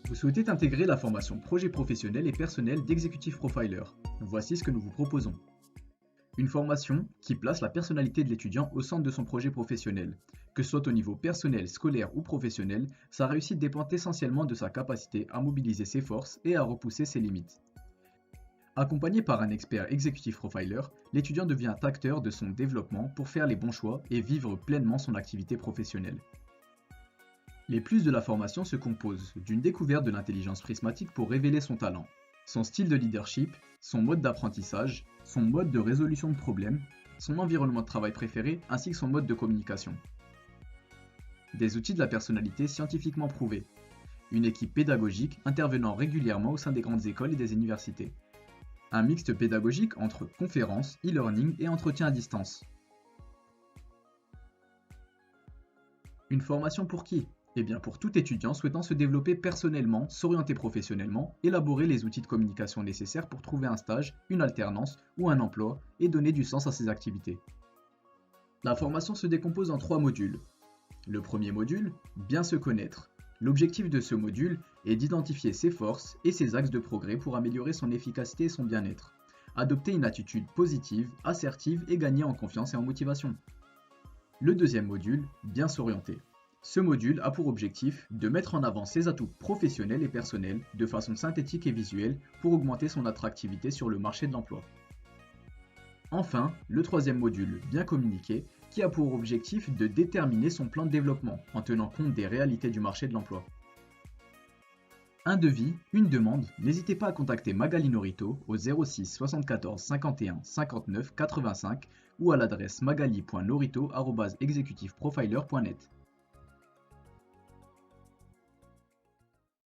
Vous souhaitez intégrer la formation projet professionnel et personnel d'Executive Profiler. Voici ce que nous vous proposons. Une formation qui place la personnalité de l'étudiant au centre de son projet professionnel. Que ce soit au niveau personnel, scolaire ou professionnel, sa réussite dépend essentiellement de sa capacité à mobiliser ses forces et à repousser ses limites. Accompagné par un expert Executive Profiler, l'étudiant devient acteur de son développement pour faire les bons choix et vivre pleinement son activité professionnelle. Les plus de la formation se composent d'une découverte de l'intelligence prismatique pour révéler son talent, son style de leadership, son mode d'apprentissage, son mode de résolution de problèmes, son environnement de travail préféré ainsi que son mode de communication. Des outils de la personnalité scientifiquement prouvés. Une équipe pédagogique intervenant régulièrement au sein des grandes écoles et des universités. Un mixte pédagogique entre conférences, e-learning et entretien à distance. Une formation pour qui ? Eh bien pour tout étudiant souhaitant se développer personnellement, s'orienter professionnellement, élaborer les outils de communication nécessaires pour trouver un stage, une alternance ou un emploi et donner du sens à ses activités. La formation se décompose en 3 modules. Le premier module, bien se connaître. L'objectif de ce module est d'identifier ses forces et ses axes de progrès pour améliorer son efficacité et son bien-être. Adopter une attitude positive, assertive et gagner en confiance et en motivation. Le deuxième module, bien s'orienter. Ce module a pour objectif de mettre en avant ses atouts professionnels et personnels de façon synthétique et visuelle pour augmenter son attractivité sur le marché de l'emploi. Enfin, le troisième module, bien communiquer, qui a pour objectif de déterminer son plan de développement en tenant compte des réalités du marché de l'emploi. Un devis, une demande, n'hésitez pas à contacter Magali Norito au 06 74 51 59 85 ou à l'adresse magali.norito@executiveprofiler.net.